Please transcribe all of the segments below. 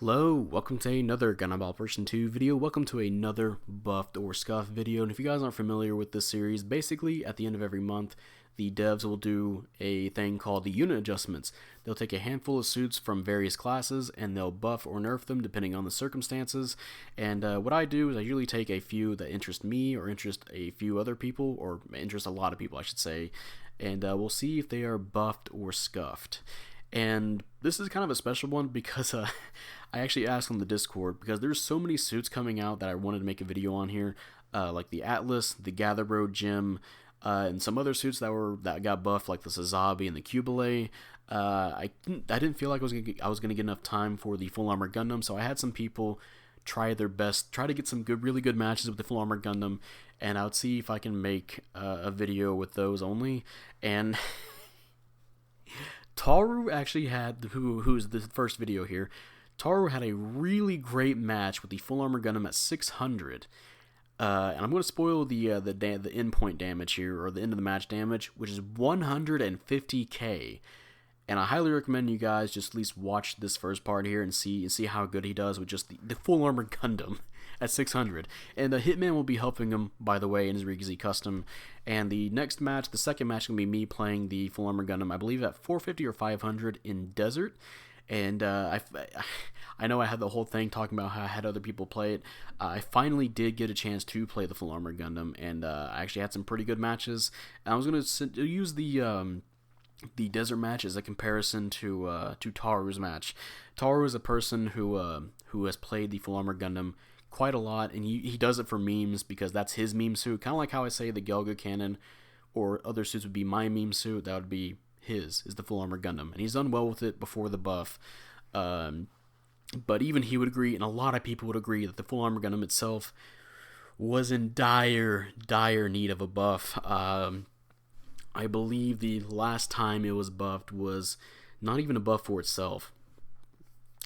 Hello, welcome to another Gundam Operation 2 video. Welcome to another buffed or scuffed video. And if you guys aren't familiar with this series, basically at the end of every month, the devs will do a thing called the unit adjustments. They'll take a handful of suits from various classes and they'll buff or nerf them depending on the circumstances. And what I do is I usually take a few that interest me or interest a few other people, or interest a lot of people I should say, and we'll see if they are buffed or scuffed. And this is kind of a special one because I actually asked on the Discord, because there's so many suits coming out that I wanted to make a video on here, like the Atlas, the Gather Road Gem, and some other suits that got buffed, like the Sazabi and the Cubile. I didn't feel like I was gonna get enough time for the Full Armor Gundam, so I had some people try their best, try to get some really good matches with the Full Armor Gundam, and I would see if I can make a video with those only. And Taru actually had, who's the first video here, Taru had a really great match with the Full Armor Gundam at 600. And I'm going to spoil the endpoint damage here, or the end of the match damage, which is 150k. And I highly recommend you guys just at least watch this first part here and see how good he does with just the Full Armor Gundam at 600. And the Hitman will be helping him, by the way, in his Rikizi custom. And the next match, the second match, is going to be me playing the Full Armor Gundam, I believe at 450 or 500 in Desert. And I know I had the whole thing talking about how I had other people play it. I finally did get a chance to play the Full Armor Gundam, and I actually had some pretty good matches. And I was going to use the Desert match as a comparison to Taru's match. Taru is a person who has played the Full Armor Gundam quite a lot, and he does it for memes because that's his meme suit. Kind of like how I say the Gelga cannon or other suits would be my meme suit, that would be his, is the Full Armor Gundam, and he's done well with it before the buff. But even he would agree, and a lot of people would agree, that the Full Armor Gundam itself was in dire need of a buff. I believe the last time it was buffed was not even a buff for itself.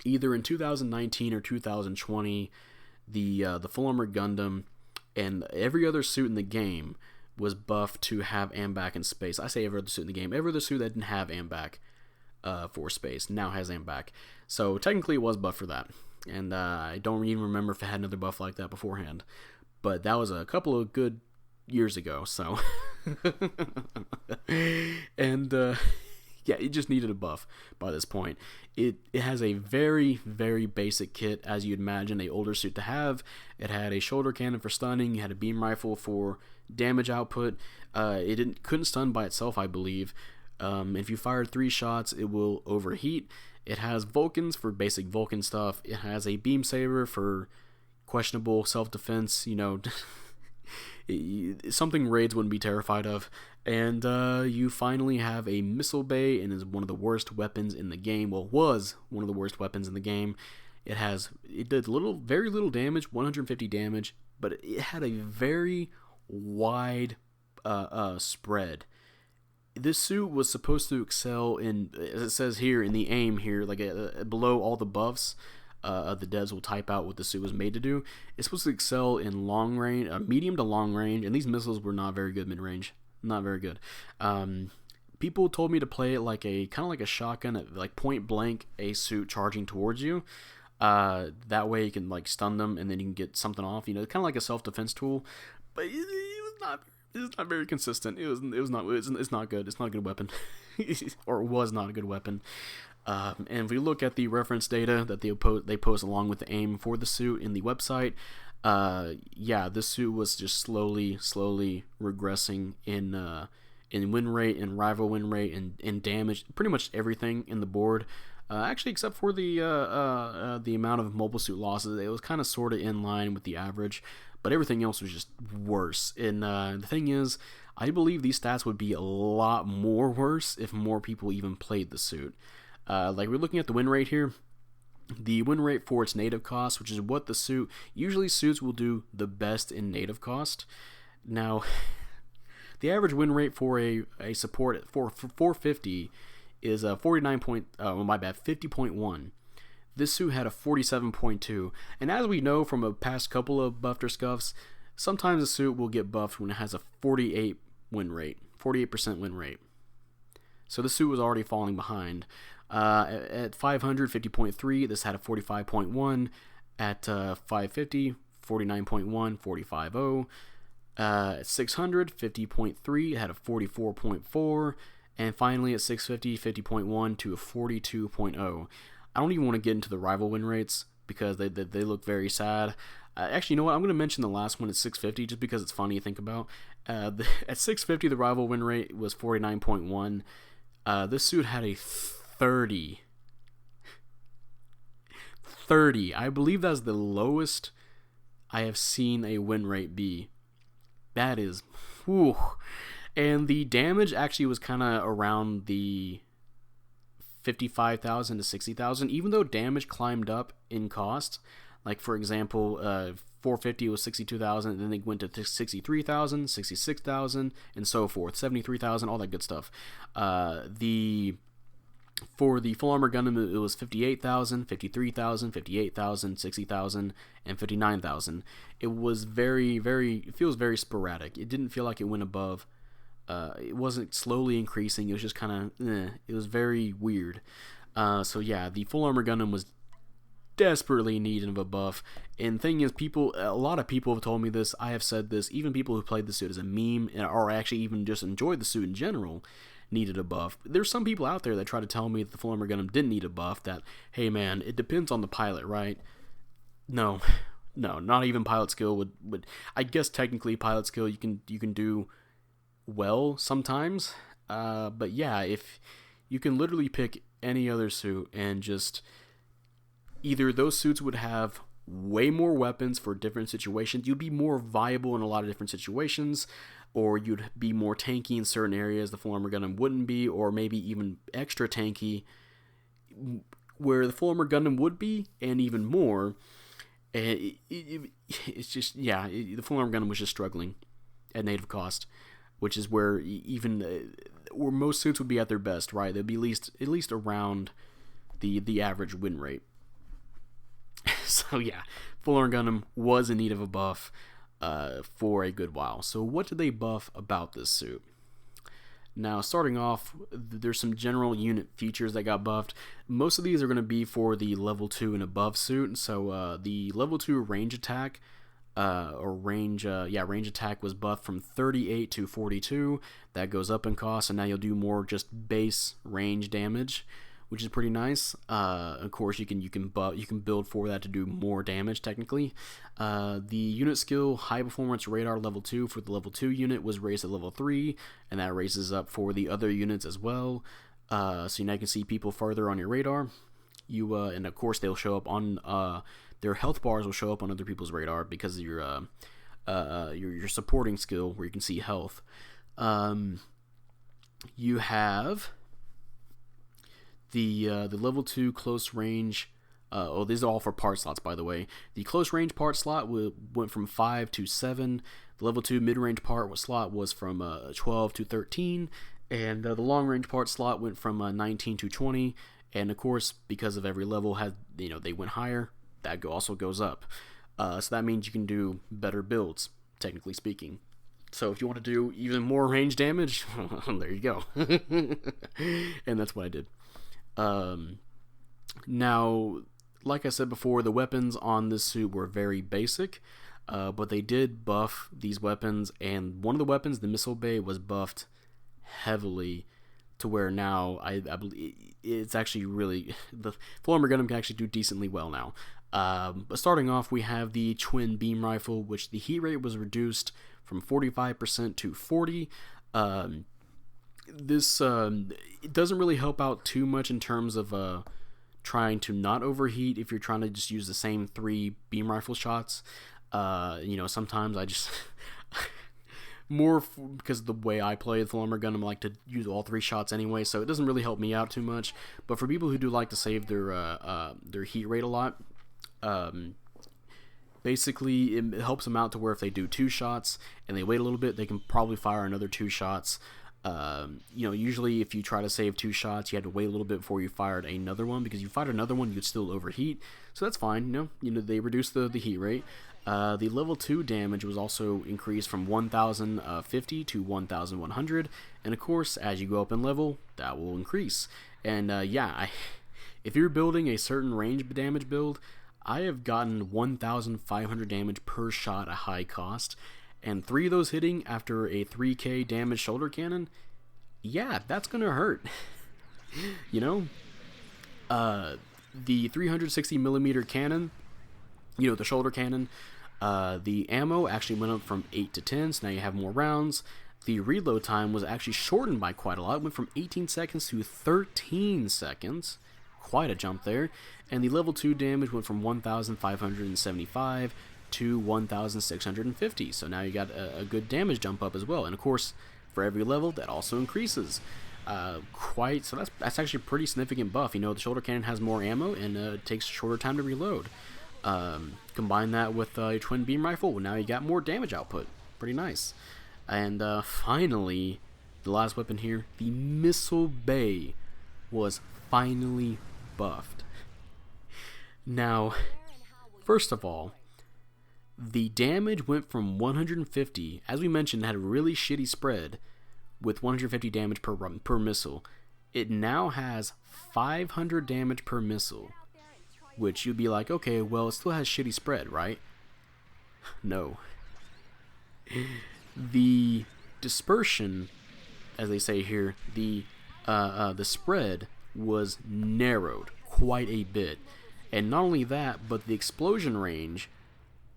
Either in 2019 or 2020, the Full Armor Gundam and every other suit in the game was buffed to have AMBAC in space. I say every other suit in the game. Every other suit that didn't have AMBAC for space now has AMBAC. So technically it was buffed for that. And I don't even remember if it had another buff like that beforehand. But that was a couple of good years ago, so and yeah, it just needed a buff by this point. It has a very basic kit, as you'd imagine a older suit to have. It had a shoulder cannon for stunning, it had a beam rifle for damage output. It couldn't stun by itself, I believe. If you fired 3 shots, it will overheat. It has Vulcans for basic Vulcan stuff. It has a beam saber for questionable self-defense, you know, something raids wouldn't be terrified of. And you finally have a missile bay, and is one of the worst weapons in the game. Well, was one of the worst weapons in the game. It did very little damage, 150 damage, but it had a very wide spread. This suit was supposed to excel in, as it says here in the aim here, like below all the buffs. The devs will type out what the suit was made to do. It's supposed to excel in long range, medium to long range, and these missiles were not very good mid-range. Not very good. People told me to play it like kind of like a shotgun, like point blank, a suit charging towards you. That way you can like stun them and then you can get something off. You know, kind of like a self-defense tool. But it was not. It's not very consistent. It's not good. It's not a good weapon, or it was not a good weapon. And if we look at the reference data that they post along with the aim for the suit in the website, yeah, this suit was just slowly regressing in win rate, and rival win rate, and in damage, pretty much everything in the board. Actually, except for the amount of mobile suit losses, it was kind of sort of in line with the average, but everything else was just worse. And the thing is, I believe these stats would be a lot more worse if more people even played the suit. Like we're looking at the win rate here. The win rate for its native cost, which is what the suit, usually suits will do the best in native cost. Now, the average win rate for a support for 450 is 50.1. This suit had a 47.2, and as we know from a past couple of buffed or scuffs, sometimes a suit will get buffed when it has a 48% win rate. So the suit was already falling behind. At 500, 50.3, this had a 45.1. At 550, 49.1, 45.0. At 600, 50.3, it had a 44.4. And finally at 650, 50.1 to a 42.0. I don't even want to get into the rival win rates because they look very sad. Actually, you know what? I'm going to mention the last one at 650 just because it's funny to think about. At 650, the rival win rate was 49.1. This suit had a 30. I believe that's the lowest I have seen a win rate be. That is, whew. And the damage actually was kind of around the 55,000 to 60,000, even though damage climbed up in cost. Like, for example, 450 was 62,000, and then they went to 63,000, 66,000, and so forth, 73,000, all that good stuff. For the full armor Gundam, it was 58,000, 53,000, 58,000, 60,000, and 59,000. It was it feels very sporadic. It didn't feel like it went above. It wasn't slowly increasing. It was just kind of, it was very weird. So yeah, the full armor Gundam was desperately in need of a buff. And thing is, a lot of people have told me this. I have said this. Even people who played the suit as a meme, or actually even just enjoyed the suit in general, needed a buff. There's some people out there that try to tell me that the full armor Gundam didn't need a buff. That, hey man, it depends on the pilot, right? No, not even pilot skill would. I guess technically pilot skill you can do well sometimes, but yeah, if you can literally pick any other suit and just either those suits would have way more weapons for different situations, you'd be more viable in a lot of different situations, or you'd be more tanky in certain areas the full armor Gundam wouldn't be, or maybe even extra tanky where the full armor Gundam would be, and even more. It's just, yeah, the full armor Gundam was just struggling at native cost, which is where where most suits would be at their best, right? They'd be at least around the average win rate. So yeah, full armor Gundam was in need of a buff for a good while. So what did they buff about this suit? Now, starting off, there's some general unit features that got buffed. Most of these are going to be for the level 2 and above suit. So the level 2 range attack range attack was buffed from 38 to 42. That goes up in cost, and now you'll do more just base range damage, which is pretty nice. Of course, you can build for that to do more damage technically. The unit skill high performance radar level 2 for the level 2 unit was raised to level 3, and that raises up for the other units as well. So now you can see people farther on your radar. And of course they'll show up on their health bars will show up on other people's radar because of your supporting skill where you can see health. You have the level 2 close range. These are all for part slots, by the way. The close range part slot went from 5 to 7. The level 2 mid range part slot was from 12 to 13, and the long range part slot went from 19 to 20. And of course, because of every level they went higher, that also goes up. So that means you can do better builds, technically speaking. So if you want to do even more range damage, there you go. And that's what I did. Now, like I said before, the weapons on this suit were very basic, but they did buff these weapons, and one of the weapons, the missile bay, was buffed heavily to where now I believe it's actually really, the full armor Gundam can actually do decently well now. But starting off, we have the twin beam rifle, which the heat rate was reduced from 45% to 40%. This it doesn't really help out too much in terms of trying to not overheat if you're trying to just use the same 3 beam rifle shots. Sometimes I just because of the way I play the full armor Gundam, I like to use all 3 shots anyway, so it doesn't really help me out too much. But for people who do like to save their heat rate a lot, basically it helps them out to where if they do 2 shots and they wait a little bit, they can probably fire another 2 shots. Usually if you try to save 2 shots, you had to wait a little bit before you fired another one, because if you fired another one, you'd still overheat. So that's fine. They reduce the heat rate. The level 2 damage was also increased from 1,050 to 1,100, and of course, as you go up in level, that will increase. And yeah, if you're building a certain range damage build, I have gotten 1,500 damage per shot at high cost, and 3 of those hitting after a 3k damage shoulder cannon, yeah, that's gonna hurt. You know, the 360 millimeter cannon, you know, the shoulder cannon, the ammo actually went up from 8 to 10, so now you have more rounds. The reload time was actually shortened by quite a lot. It went from 18 seconds to 13 seconds. Quite a jump there. And the level 2 damage went from 1,575 to 1,650. So now you got a good damage jump up as well. And of course, for every level, that also increases. So that's actually a pretty significant buff. You know, the shoulder cannon has more ammo and it takes a shorter time to reload. Combine that with your twin beam rifle, well, now you got more damage output. Pretty nice. And finally, the last weapon here, the missile bay was finally buffed. Now, first of all, the damage went from 150, as we mentioned, had a really shitty spread with 150 damage per missile. It now has 500 damage per missile, which you'd be like, okay, well, it still has shitty spread, right? No. The dispersion, as they say here, the spread was narrowed quite a bit. And not only that, but the explosion range,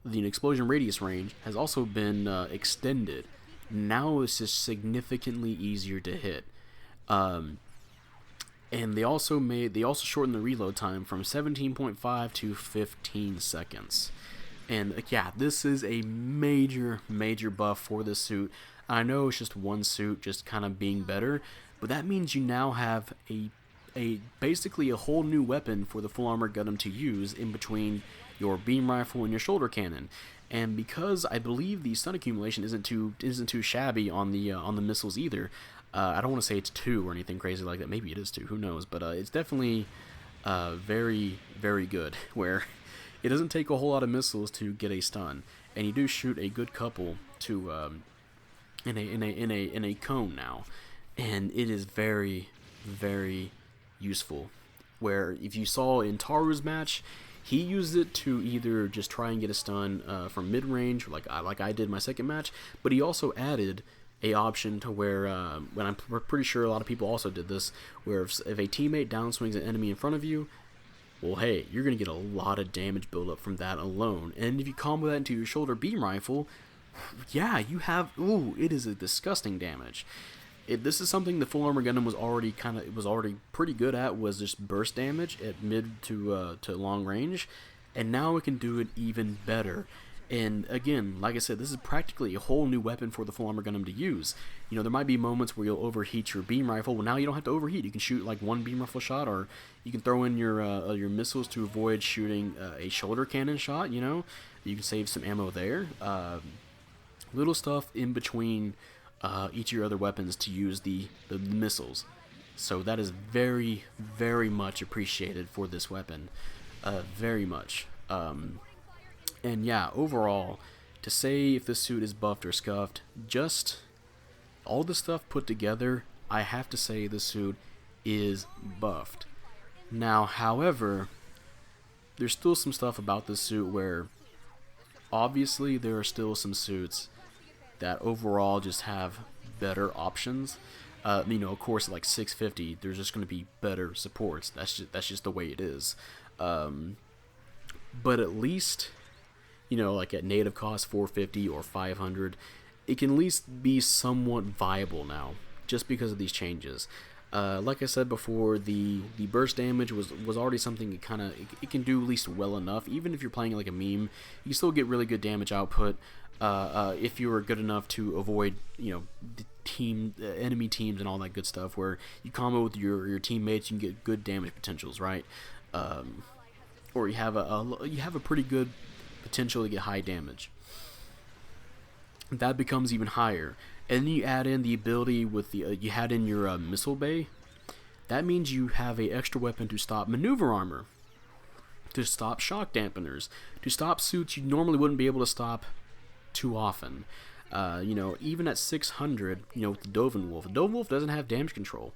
the explosion radius range, has also been extended. Now it's just significantly easier to hit. And they also shortened the reload time from 17.5 to 15 seconds. And yeah, this is a major buff for this suit. I know it's just one suit just kind of being better, but that means you now have basically a whole new weapon for the full armor Gundam to use in between your beam rifle and your shoulder cannon. And because I believe the stun accumulation isn't too shabby on the missiles either. I don't want to say it's 2 or anything crazy like that. Maybe it is 2. Who knows? But it's definitely very good. Where it doesn't take a whole lot of missiles to get a stun, and you do shoot a good couple to in a cone now, and it is very useful. Where if you saw in Taru's match, he used it to either just try and get a stun from mid range, like I did my second match, but he also added a option to where, when I'm pretty sure a lot of people also did this, where if a teammate downswings an enemy in front of you, well, hey, you're going to get a lot of damage buildup from that alone. And if you combo that into your shoulder beam rifle, yeah, you have, it is a disgusting damage. This is something the full armor Gundam was already pretty good at, was just burst damage at mid to long range, and now it can do it even better. And again, like I said, this is practically a whole new weapon for the full armor Gundam to use. You know, there might be moments where you'll overheat your beam rifle. Well, now you don't have to overheat. You can shoot like one beam rifle shot, or you can throw in your missiles to avoid shooting a shoulder cannon shot. You know, you can save some ammo there. Little stuff in between each of your other weapons to use the missiles. So that is very much appreciated for this weapon. Very much. And yeah, overall, to say if this suit is buffed or scuffed, just all the stuff put together, I have to say this suit is buffed. Now, however, there's still some stuff about this suit where obviously there are still some suits that overall just have better options. You know, of course, like 650, there's just going to be better supports. That's just the way it is. But at least, you know, like at native cost 450 or 500, it can at least be somewhat viable now, just because of these changes. Like I said before, the burst damage was already something it can do at least well enough. Even if you're playing like a meme, you still get really good damage output. If you were good enough to avoid, you know, the enemy teams and all that good stuff, where you combo with your teammates, you can get good damage potentials, right? Or you have a pretty good potential to get high damage. That becomes even higher, and then you add in the ability with the you had in your missile bay. That means you have a extra weapon to stop maneuver armor, to stop shock dampeners, to stop suits you normally wouldn't be able to stop too often. You know, even at 600, you know, with the Dovenwolf doesn't have damage control.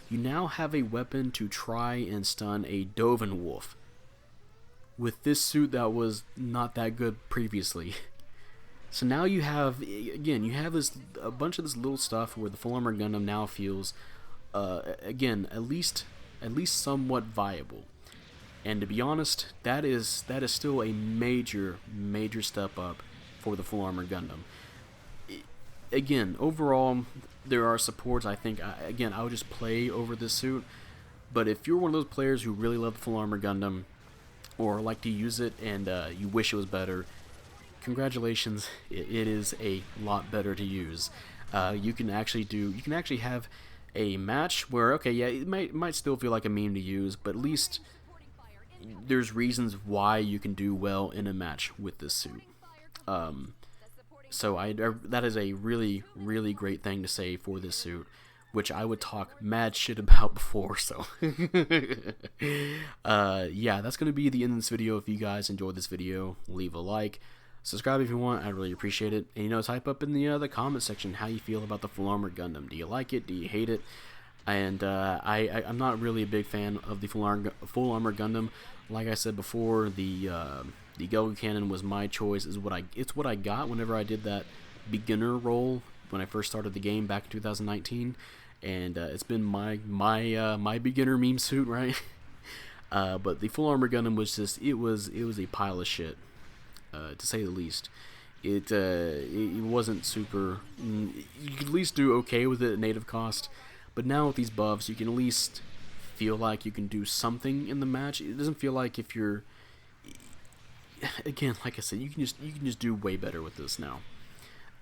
you now have a weapon to try and stun a Dovin Wolf with this suit that was not that good previously. So now you have, again, you have this a bunch of this little stuff where the Full Armor Gundam now feels, again, at least somewhat viable. And to be honest, that is still a major step up for the Full Armor Gundam. Again, overall, there are supports. I think, again, I would just play over this suit. But if you're one of those players who really love the Full Armor Gundam, or like to use it and you wish it was better, congratulations, it is a lot better to use. You can actually have a match where, okay, yeah, it might still feel like a meme to use, but at least there's reasons why you can do well in a match with this suit. So that is a really great thing to say for this suit, which I would talk mad shit about before. So yeah, that's gonna be the end of this video. If you guys enjoyed this video, leave a like, subscribe if you want. I'd really appreciate it. And, you know, type up in the comment section how you feel about the Full Armor Gundam. Do you like it? Do you hate it? And I'm not really a big fan of the Full Armor Gundam. Like I said before, the Gelga Cannon was my choice. It's what I got whenever I did that beginner role when I first started the game back in 2019, and it's been my beginner meme suit, right? But the Full Armor Gundam was just it was a pile of shit, to say the least. It wasn't super. You could at least do okay with it at native cost, but now with these buffs, you can at least feel like you can do something in the match. It doesn't feel like if you're, again, like I said, you can just do way better with this now,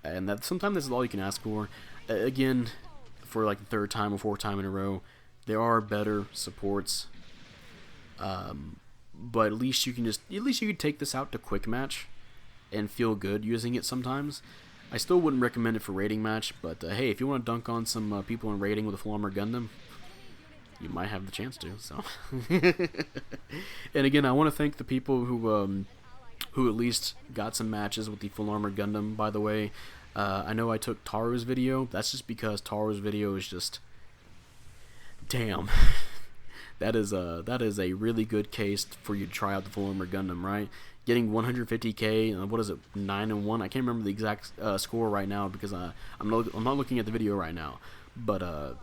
and that sometimes this is all you can ask for. Again, for like the third time or fourth time in a row, there are better supports, but at least you can take this out to quick match and feel good using it sometimes. I still wouldn't recommend it for rating match, but hey, if you want to dunk on some people in rating with a Full Armor Gundam, you might have the chance to. So, and again, I want to thank the people who at least got some matches with the Full Armor Gundam. By the way, I know I took Taru's video. That's just because Taru's video is just, damn. that is a really good case for you to try out the Full Armor Gundam, right? Getting 150k, what is it, 9-1? I can't remember the exact score right now because I'm not looking at the video right now. But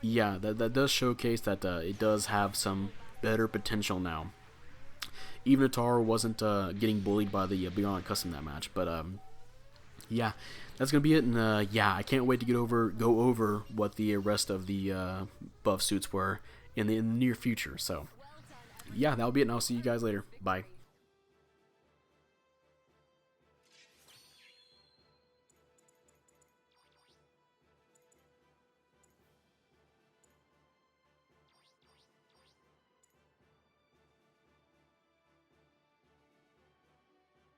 yeah, that does showcase that it does have some better potential now. Even if Taru wasn't getting bullied by the Beyond Custom that match. But yeah, that's gonna be it. And yeah, I can't wait to go over what the rest of the buff suits were in the near future. So yeah, that'll be it, and I'll see you guys later. Bye.